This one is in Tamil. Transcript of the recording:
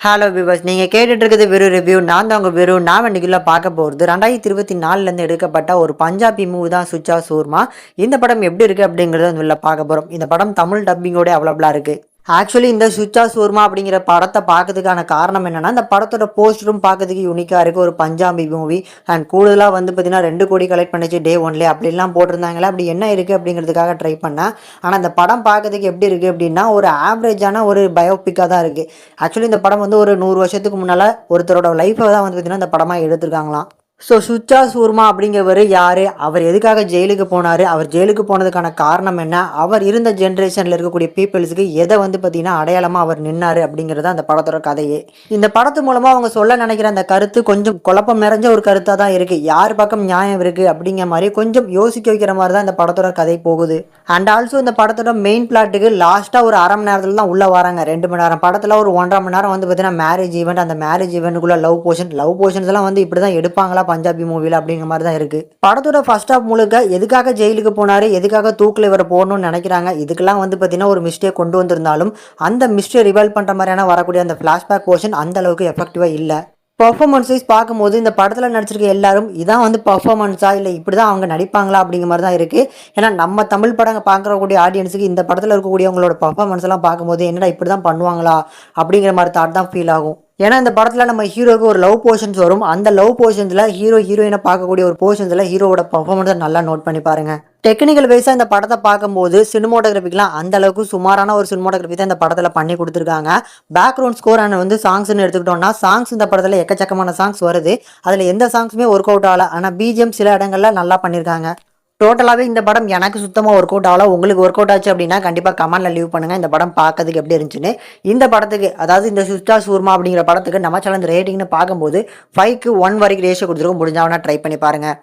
ஹலோ விவர்ஸ், நீங்க கேட்டுட்டு இருக்குது வெறு ரிவ்யூ. நான் தான் உங்க வெறு. நான் இன்னைக்குள்ள பார்க்க போறது 2024ல எடுக்கப்பட்ட ஒரு பஞ்சாபி மூவி தான் சுச்சா சூர்மா. இந்த படம் எப்படி இருக்கு அப்படிங்கறத உள்ள பார்க்க போறோம். இந்த படம் தமிழ் டப்பிங்கோட அவைலபிளா இருக்கு. ஆக்சுவலி இந்த சுச்சா சூர்மா அப்படிங்கிற படத்தை பார்க்கறதுக்கான காரணம் என்னன்னா, இந்த படத்தோட போஸ்டரும் பார்க்கறதுக்கு யூனிக்கா இருக்கு. ஒரு பஞ்சாபி மூவி அண்ட் கூடுதலா பார்த்தீங்கன்னா 2 கோடி கலெக்ட் பண்ணிச்சு டே ஒன்லேயே அப்படிலாம் போட்டிருந்தாங்களே. அப்படி என்ன இருக்கு அப்படிங்கிறதுக்காக ட்ரை பண்ணேன். ஆனால் இந்த படம் பார்க்கறதுக்கு எப்படி இருக்கு அப்படின்னா, ஒரு ஆவரேஜான ஒரு பயோபிக்காக தான் இருக்கு. ஆக்சுவலி இந்த படம் ஒரு 100 வருஷத்துக்கு முன்னால் ஒருத்தரோட லைஃப்பை தான் பார்த்தீங்கன்னா இந்த படமாக எடுத்திருக்காங்களாம். ஸோ சுச்சா சூர்மா அப்படிங்கிறவர் யார், அவர் எதுக்காக ஜெயிலுக்கு போனார், அவர் ஜெயிலுக்கு போனதுக்கான காரணம் என்ன, அவர் இருந்த ஜென்ரேஷனில் இருக்கக்கூடிய பீப்புள்ஸுக்கு எதை பார்த்தீங்கன்னா அடையாளமாக அவர் நின்னார் அப்படிங்கிறது அந்த படத்தோட கதையே. இந்த படத்து மூலமாக அவங்க சொல்ல நினைக்கிற அந்த கருத்து கொஞ்சம் குழப்பம் நிறைஞ்ச ஒரு கருத்தாக தான் இருக்குது. யார் பக்கம் நியாயம் இருக்குது அப்படிங்கிற மாதிரி கொஞ்சம் யோசிக்க வைக்கிற மாதிரி தான் இந்த படத்தோட கதை போகுது. அண்ட் ஆல்சோ இந்த படத்தோட மெயின் பிளாட்டுக்கு லாஸ்ட்டாக ஒரு அரை மணி நேரத்தில் தான் உள்ளே வராங்க. 2 மணி நேரம் படத்தில் ஒரு 1.5 மணி நேரம் பார்த்தீங்கன்னா மேரேஜ் ஈவெண்ட். அந்த மேரேஜ் ஈவெண்ட்டுக்குள்ள லவ் போர்ஷன்ஸ் எல்லாம் இப்படி தான் எடுப்பாங்களா பஞ்சாபி மூவில அப்படிங்கிற மாதிரி தான் இருக்கு. படத்தோட ஃபர்ஸ்ட் ஹாஃப் முழுக்க எதுக்காக ஜெயிலுக்கு போனாரு, எதுக்காக தூக்கில் இவரை போடணும்னு நினைக்கிறாங்க, இதுக்கெல்லாம் பார்த்தீங்கன்னா ஒரு மிஸ்டேக் கொண்டு வந்திருந்தாலும் அந்த மிஸ்டேக் ரிவைல் பண்ற மாதிரியான வரக்கூடிய அந்த ஃபிளாஷ்பேக் போர்ஷன் அந்த அளவுக்கு எஃபெக்டிவா இல்லை. பர்ஃபார்மன்ஸ் வைஸ் பார்க்கும்போது இந்த படத்தில் நடிச்சிருக்க எல்லாரும் இதான் பர்ஃபார்மன்ஸா இல்லை இப்படி தான் அவங்க நடிப்பாங்களா அப்படிங்கிற மாதிரி தான் இருக்குது. ஏன்னா நம்ம தமிழ் படங்க பார்க்கக்கூடிய ஆடியன்ஸுக்கு இந்த படத்தில் இருக்கக்கூடியவங்களோட பர்ஃபார்மன்ஸ் எல்லாம் பார்க்கும்போது என்னடா இப்படி தான் பண்ணுவாங்களா அப்படிங்கிற மாதிரி தாட் தான் ஃபீல் ஆகும். ஏன்னா இந்த படத்தில் நம்ம ஹீரோக்கு ஒரு லவ் போர்ஷன்ஸ் வரும். அந்த லவ் போர்ஷன்ஸில் ஹீரோயினை பார்க்கக்கூடிய ஒரு போர்ஷன்ஸில் ஹீரோவோட பர்ஃபார்மன்ஸை நல்லா நோட் பண்ணி பாருங்க. டெக்னிக்கல் வைஸாக இந்த படத்தை பார்க்கும்போது சினிமோட்டோகிராஃபிக்லாம் அந்த அளவுக்கு சுமாரான ஒரு சினிமோட்டோகிராஃபி தான் இந்த படத்தில் பண்ணி கொடுத்துருக்காங்க. பேக்ரவுண்ட் ஸ்கோர் அண்ட் சாங்ஸ்ன்னு எடுத்துக்கிட்டோம்னா சாங்ஸ் இந்த படத்தில் எக்கச்சக்கமான சாங்ஸ் வருது. அதில் எந்த சாங்ஸுமே ஒர்க் அவுட் ஆகலை. ஆனால் பிஜிஎம் சில இடங்கள்ல நல்லா பண்ணியிருக்காங்க. டோட்டலாகவே இந்த படம் எனக்கு சுத்தமாக ஒர்க் அவுட் ஆகல. உங்களுக்கு ஒர்க் அவுட் ஆச்சு அப்படின்னா கண்டிப்பாக கமெண்ட்ல லீவ் பண்ணுங்கள் இந்த படம் பார்க்கறதுக்கு எப்படி இருந்துச்சுன்னு. இந்த படத்துக்கு அதாவது இந்த சுச்சா சூர்மா அப்படிங்கிற படத்துக்கு நம்ம சேனல் ரேட்டிங்னு பார்க்கும்போது 5:1 வரைக்கும் ரேஷியோ கொடுத்துருக்கோம். முடிஞ்சாவனா ட்ரை பண்ணி பாருங்கள்.